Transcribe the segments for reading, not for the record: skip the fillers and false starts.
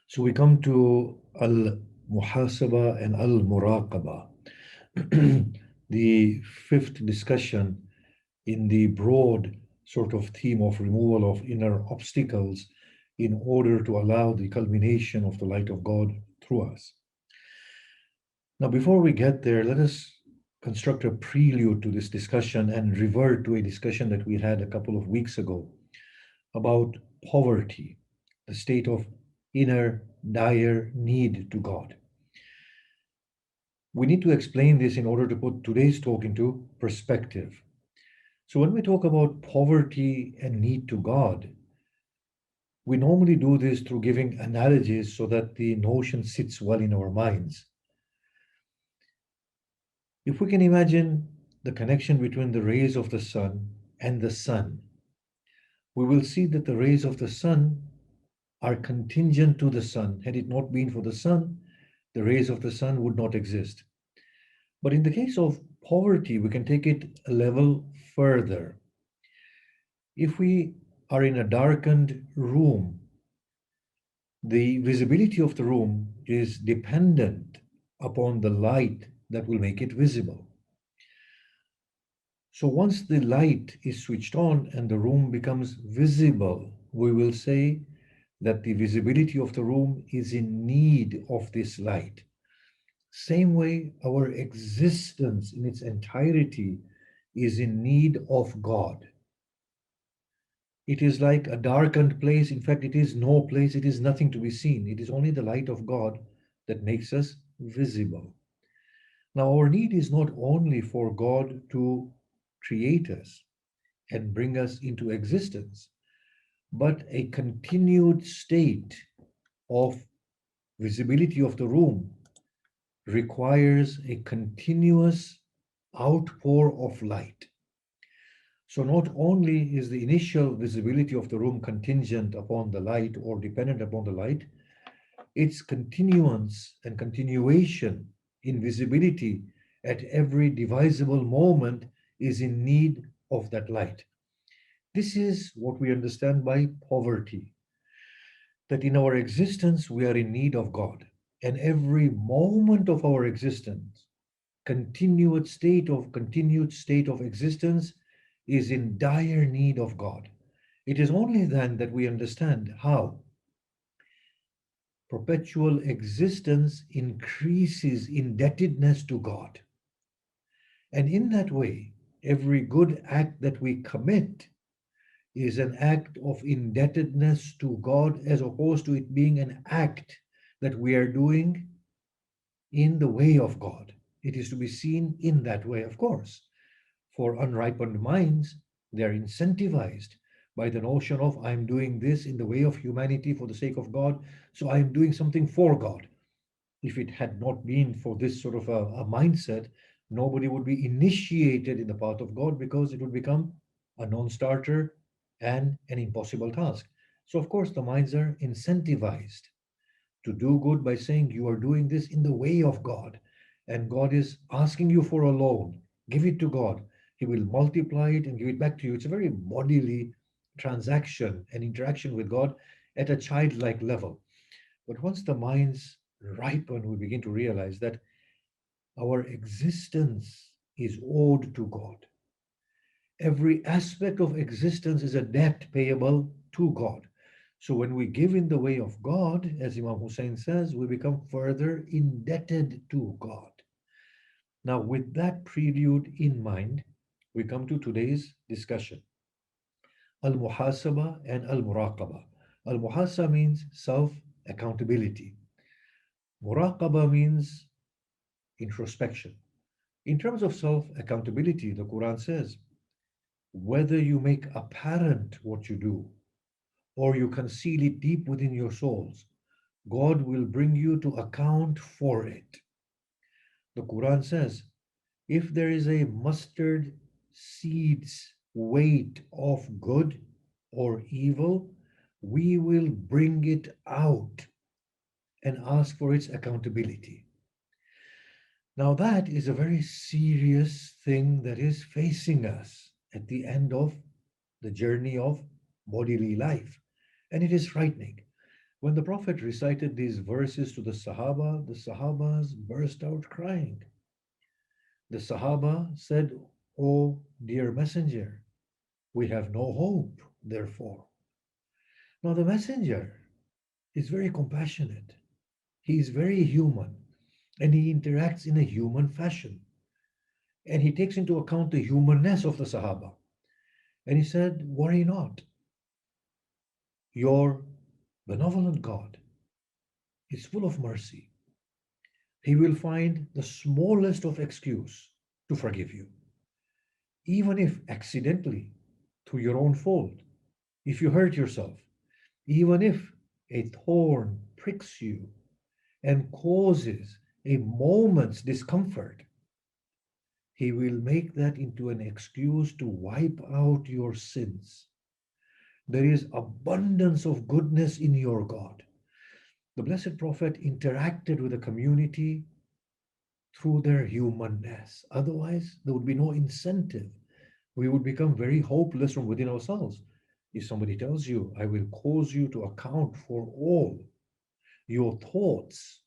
So we come to al-muhasaba and al-muraqaba, the fifth discussion in the broad sort of theme of removal of inner obstacles in order to allow the culmination of the light of God through us. Now, before we get there, let us construct a prelude to this discussion and revert to a discussion that we had a couple of weeks ago about poverty, the state of inner dire need to God. We need to explain this in order to put today's talk into perspective. So, when we talk about poverty and need to God, we normally do this through giving analogies so that the notion sits well in our minds. If we can imagine the connection between the rays of the sun and the sun, we will see that the rays of the sun are contingent to the sun. Had it not been for the sun, the rays of the sun would not exist. But in the case of poverty, we can take it a level further. If we are in a darkened room, the visibility of the room is dependent upon the light that will make it visible. So once the light is switched on and the room becomes visible, we will say that the visibility of the room is in need of this light. Same way, our existence in its entirety is in need of God. It is like a darkened place. In fact, it is no place, it is nothing to be seen. It is only the light of God that makes us visible. Now, our need is not only for God to create us and bring us into existence, but a continued state of visibility of the room requires a continuous outpour of light. So not only is the initial visibility of the room contingent upon the light or dependent upon the light, its continuance and continuation in visibility at every divisible moment is in need of that light. This is what we understand by poverty, that in our existence we are in need of God, and every moment of our existence, continued state of existence is in dire need of God. It is only then that we understand how perpetual existence increases indebtedness to God. And in that way, every good act that we commit is an act of indebtedness to God as opposed to it being an act that we are doing in the way of God. It is to be seen in that way, of course. For unripened minds, they are incentivized by the notion of I'm doing this in the way of humanity for the sake of God, so I'm doing something for God. If it had not been for this sort of a mindset, nobody would be initiated in the path of God because it would become a non starter and an impossible task. So, of course, the minds are incentivized to do good by saying you are doing this in the way of God, and God is asking you for a loan. Give it to God. He will multiply it and give it back to you. It's a very bodily transaction and interaction with God at a childlike level. But once the minds ripen, we begin to realize that our existence is owed to God. Every aspect of existence is a debt payable to God. So when we give in the way of God, as Imam Hussein says, we become further indebted to God. Now, with that prelude in mind, we come to today's discussion. Al-muhasaba and al-muraqaba. Al-muhasaba means self-accountability. Muraqaba means introspection. In terms of self-accountability, the Quran says, whether you make apparent what you do or you conceal it deep within your souls, God will bring you to account for it. The Quran says, if there is a mustard seed's weight of good or evil, we will bring it out and ask for its accountability. Now, that is a very serious thing that is facing us at the end of the journey of bodily life. And it is frightening. When the Prophet recited these verses to the Sahabas burst out crying. The Sahaba said, "O dear Messenger, we have no hope, therefore." Now, the Messenger is very compassionate. He is very human and he interacts in a human fashion. And he takes into account the humanness of the Sahaba. And he said, "Worry not, your benevolent God is full of mercy. He will find the smallest of excuse to forgive you, even if accidentally, through your own fault, if you hurt yourself, even if a thorn pricks you and causes a moment's discomfort, he will make that into an excuse to wipe out your sins. There is abundance of goodness in your God." The Blessed Prophet interacted with the community through their humanness. Otherwise, there would be no incentive. We would become very hopeless from within ourselves. If somebody tells you, "I will cause you to account for all your thoughts,"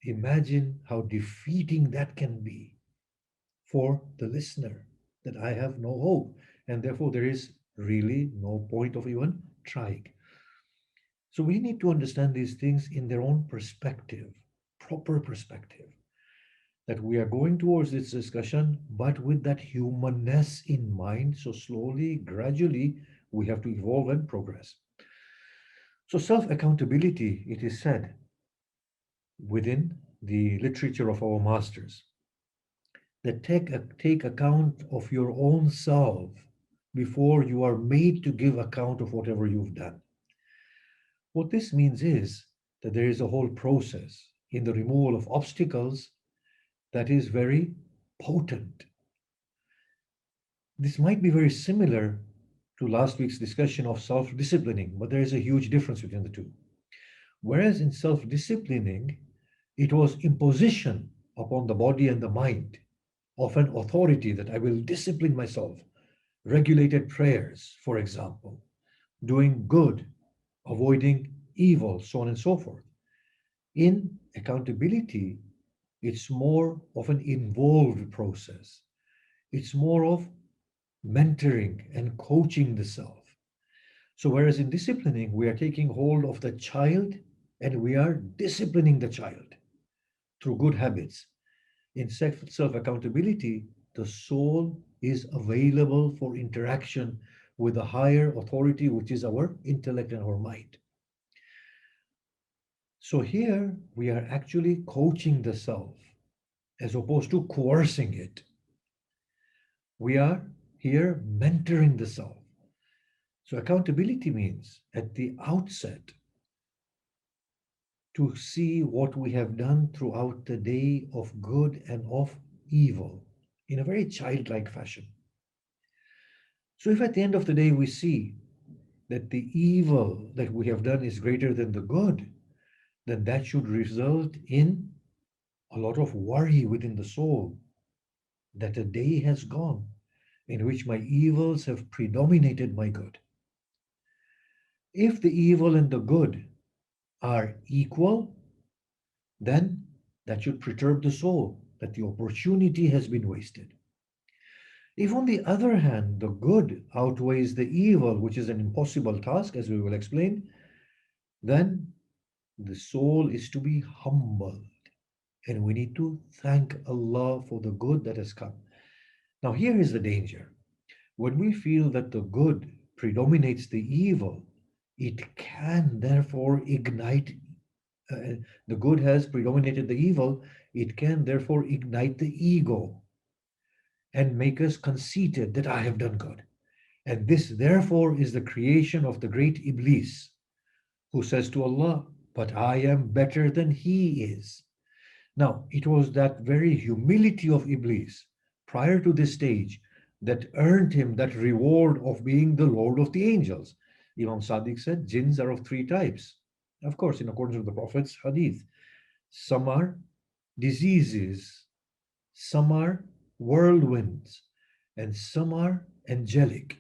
imagine how defeating that can be for the listener, that I have no hope, and therefore there is really no point of even trying. So we need to understand these things in their own perspective, proper perspective, that we are going towards this discussion, but with that humanness in mind. So slowly, gradually, we have to evolve and progress. So self accountability, it is said within the literature of our masters, that take account of your own self before you are made to give account of whatever you've done. What this means is that there is a whole process in the removal of obstacles that is very potent. This might be very similar to last week's discussion of self disciplining, but there is a huge difference between the two. Whereas in self disciplining, it was imposition upon the body and the mind of an authority that I will discipline myself, regulated prayers, for example, doing good, avoiding evil, so on and so forth. In accountability, it's more of an involved process. It's more of mentoring and coaching the self. So, whereas in disciplining, we are taking hold of the child and we are disciplining the child through good habits. In self accountability, the soul is available for interaction with the higher authority, which is our intellect and our mind. So, here we are actually coaching the self as opposed to coercing it. We are here mentoring the self. So, accountability means at the outset to see what we have done throughout the day of good and of evil in a very childlike fashion. So, if at the end of the day we see that the evil that we have done is greater than the good, then that should result in a lot of worry within the soul that a day has gone in which my evils have predominated my good. If the evil and the good are equal, then that should perturb the soul, that the opportunity has been wasted. If, on the other hand, the good outweighs the evil, which is an impossible task, as we will explain, then the soul is to be humbled. And we need to thank Allah for the good that has come. Now, here is the danger. When we feel that the good predominates the evil, it can therefore ignite, the good has predominated the evil, it can therefore ignite the ego and make us conceited that I have done good. And this, therefore, is the creation of the great Iblis, who says to Allah, "But I am better than he is." Now, it was that very humility of Iblis prior to this stage that earned him that reward of being the Lord of the angels. Imam Sadiq said, jinns are of three types. Of course, in accordance with the Prophet's hadith. Some are diseases, some are whirlwinds, and some are angelic.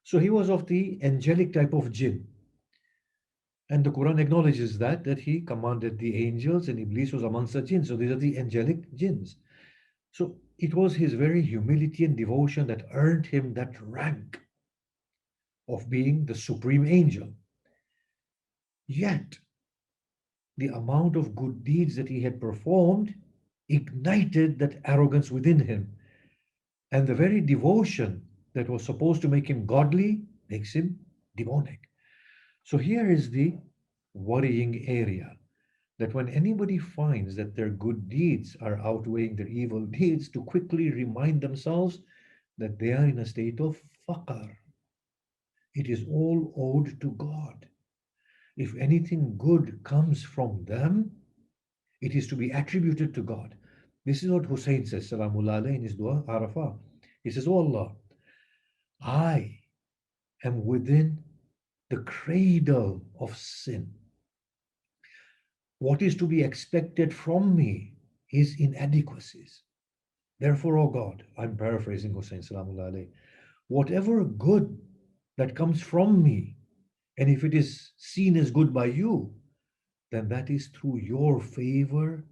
So he was of the angelic type of jinn. And the Quran acknowledges that he commanded the angels and Iblis was amongst the jinn. So these are the angelic jinns. So it was his very humility and devotion that earned him that rank of being the supreme angel. Yet the amount of good deeds that he had performed ignited that arrogance within him. And the very devotion that was supposed to make him godly makes him demonic. So here is the worrying area, that when anybody finds that their good deeds are outweighing their evil deeds, to quickly remind themselves that they are in a state of faqr. It is all owed to God. If anything good comes from them, it is to be attributed to God. This is what Hussein says, Salamullah alayhi, in his dua, Arafah. He says, Oh Allah, I am within the cradle of sin. What is to be expected from me is inadequacies. Therefore, O God, I'm paraphrasing Hussein Salamullah alayhi, whatever good that comes from me, and if it is seen as good by you, then that is through your favor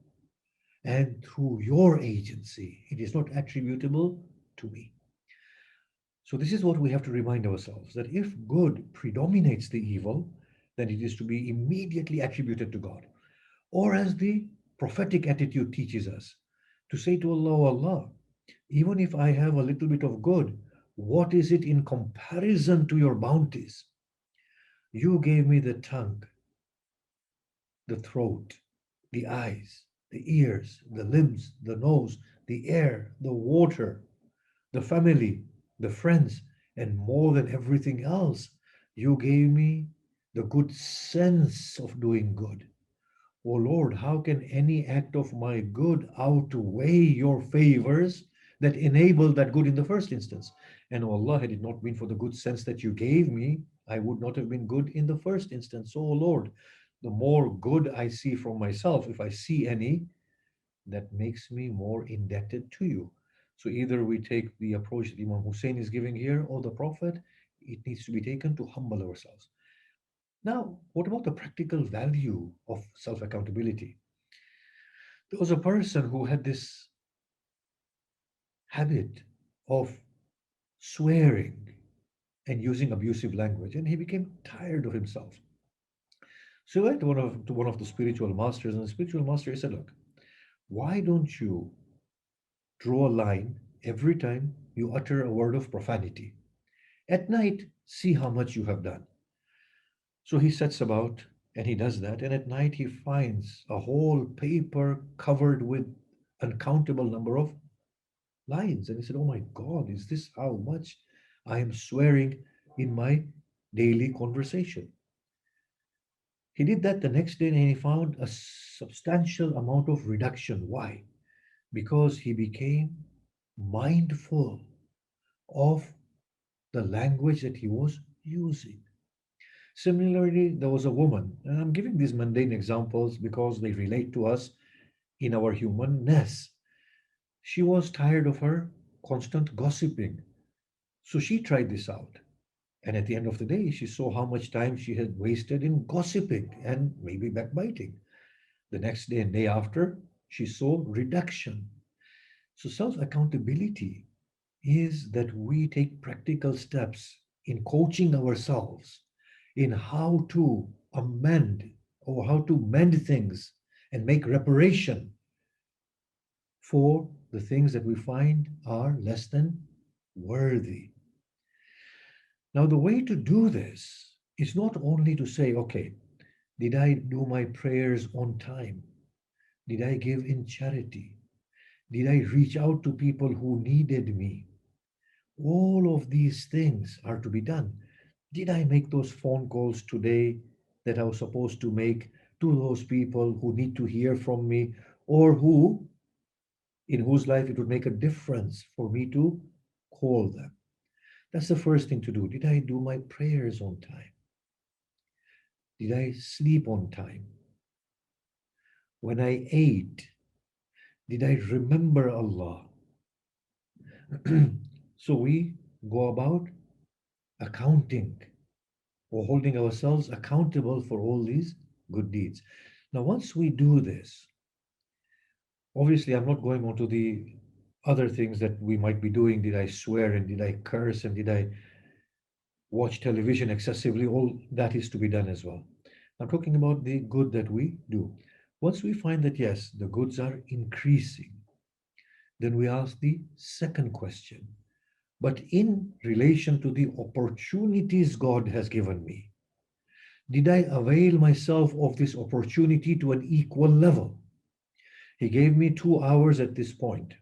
and through your agency. It is not attributable to me. So, this is what we have to remind ourselves, that if good predominates the evil, then it is to be immediately attributed to God. Or, as the prophetic attitude teaches us, to say to Allah, Allah, even if I have a little bit of good, what is it in comparison to your bounties? You gave me the tongue, the throat, the eyes, the ears, the limbs, the nose, the air, the water, the family, the friends, and more than everything else, you gave me the good sense of doing good. O Lord, how can any act of my good outweigh your favors that enable that good in the first instance? And O Allah, had it not been for the good sense that you gave me, I would not have been good in the first instance. So, O Lord, the more good I see from myself, if I see any, that makes me more indebted to you. So either we take the approach that Imam Hussein is giving here or the Prophet, it needs to be taken to humble ourselves. Now, what about the practical value of self accountability? There was a person who had this habit of swearing and using abusive language, and he became tired of himself. So he went to one of the spiritual masters, and the spiritual master said, Look, why don't you draw a line every time you utter a word of profanity? At night, see how much you have done. So he sets about and he does that. And at night, he finds a whole paper covered with uncountable number of lines. And he said, Oh my God, is this how much I am swearing in my daily conversation? He did that the next day and he found a substantial amount of reduction. Why? Because he became mindful of the language that he was using. Similarly, there was a woman, and I'm giving these mundane examples because they relate to us in our humanness. She was tired of her constant gossiping. So she tried this out. And at the end of the day, she saw how much time she had wasted in gossiping and maybe backbiting. The next day and day after, she saw reduction. So self accountability is that we take practical steps in coaching ourselves in how to amend or how to mend things and make reparation for the things that we find are less than worthy. Now, the way to do this is not only to say, okay, did I do my prayers on time? Did I give in charity? Did I reach out to people who needed me? All of these things are to be done. Did I make those phone calls today that I was supposed to make to those people who need to hear from me or who in whose life it would make a difference for me to call them? That's the first thing to do. Did I do my prayers on time? Did I sleep on time? When I ate, did I remember Allah? So we go about accounting or holding ourselves accountable for all these good deeds. Now, once we do this, obviously, I'm not going on to the other things that we might be doing. Did I swear and did I curse and did I watch television excessively? All that is to be done as well. I'm talking about the good that we do. Once we find that, yes, the goods are increasing, then we ask the second question. But in relation to the opportunities God has given me, did I avail myself of this opportunity to an equal level? He gave me 2 hours at this point.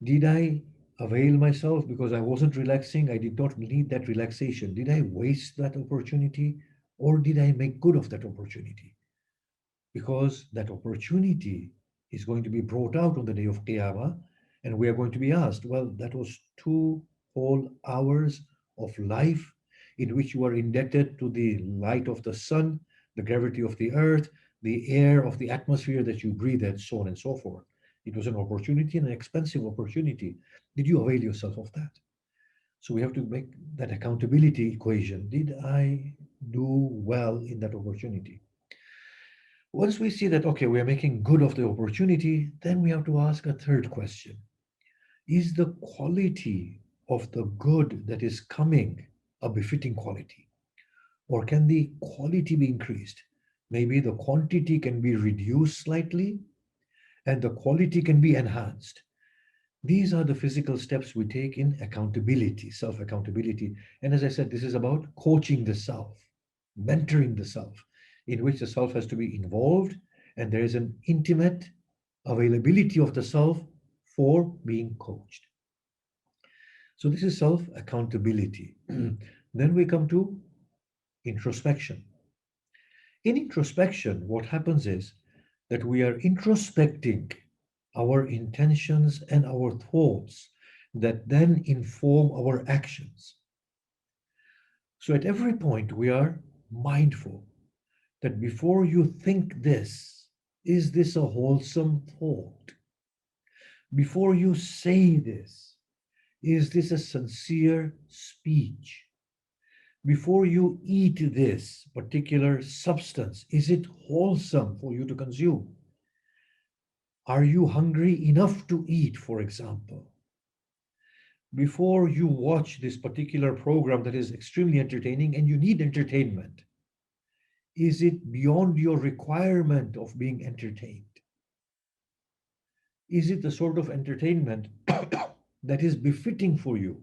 Did I avail myself because I wasn't relaxing? I did not need that relaxation. Did I waste that opportunity or did I make good of that opportunity? Because that opportunity is going to be brought out on the day of Qiyamah and we are going to be asked, well, that was 2 whole hours of life in which you are indebted to the light of the sun, the gravity of the earth, the air of the atmosphere that you breathe, and so on and so forth. It was an opportunity, an expensive opportunity. Did you avail yourself of that? So we have to make that accountability equation. Did I do well in that opportunity? Once we see that, okay, we are making good of the opportunity, then we have to ask a third question. Is the quality of the good that is coming a befitting quality? Or can the quality be increased? Maybe the quantity can be reduced slightly and the quality can be enhanced. These are the physical steps we take in accountability, self accountability. And as I said, this is about coaching the self, mentoring the self, in which the self has to be involved and there is an intimate availability of the self for being coached. So, this is self accountability. Then we come to introspection. In introspection, what happens is that we are introspecting our intentions and our thoughts that then inform our actions. So at every point, we are mindful that before you think this, is this a wholesome thought? Before you say this, is this a sincere speech? Before you eat this particular substance, is it wholesome for you to consume? Are you hungry enough to eat, for example? Before you watch this particular program that is extremely entertaining and you need entertainment, is it beyond your requirement of being entertained? Is it the sort of entertainment that is befitting for you?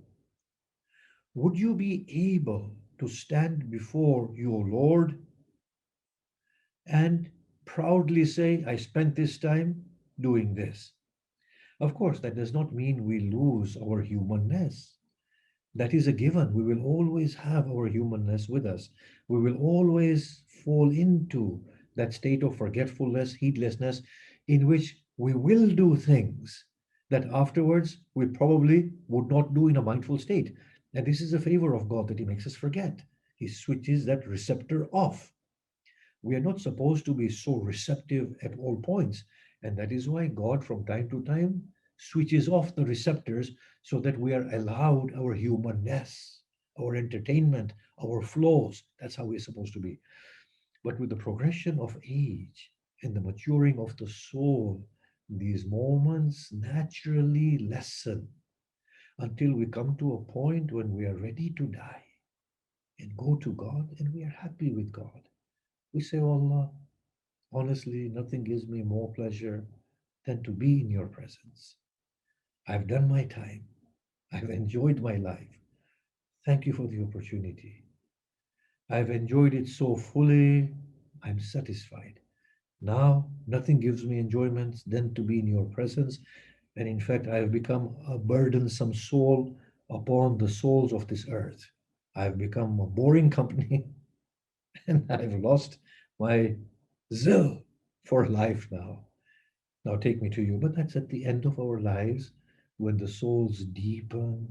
Would you be able to stand before your Lord and proudly say, I spent this time doing this? Of course, that does not mean we lose our humanness. That is a given. We will always have our humanness with us. We will always fall into that state of forgetfulness, heedlessness, in which we will do things that afterwards we probably would not do in a mindful state. And this is a favor of God that He makes us forget. He switches that receptor off. We are not supposed to be so receptive at all points. And that is why God, from time to time, switches off the receptors so that we are allowed our humanness, our entertainment, our flows. That's how we're supposed to be. But with the progression of age and the maturing of the soul, these moments naturally lessen until we come to a point when we are ready to die and go to God and we are happy with God. We say, oh Allah, honestly, nothing gives me more pleasure than to be in your presence. I've done my time. I've enjoyed my life. Thank you for the opportunity. I've enjoyed it so fully. I'm satisfied. Now, nothing gives me enjoyment than to be in your presence. And in fact, I have become a burdensome soul upon the souls of this earth. I've become a boring company and I've lost my zeal for life now. Now take me to you. But that's at the end of our lives when the souls deepen,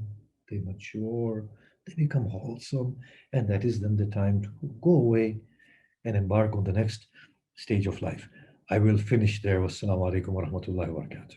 they mature, they become wholesome, and that is then the time to go away and embark on the next stage of life. I will finish there. Wassalamu alaikum wa rahmatullahi wa barakatuh.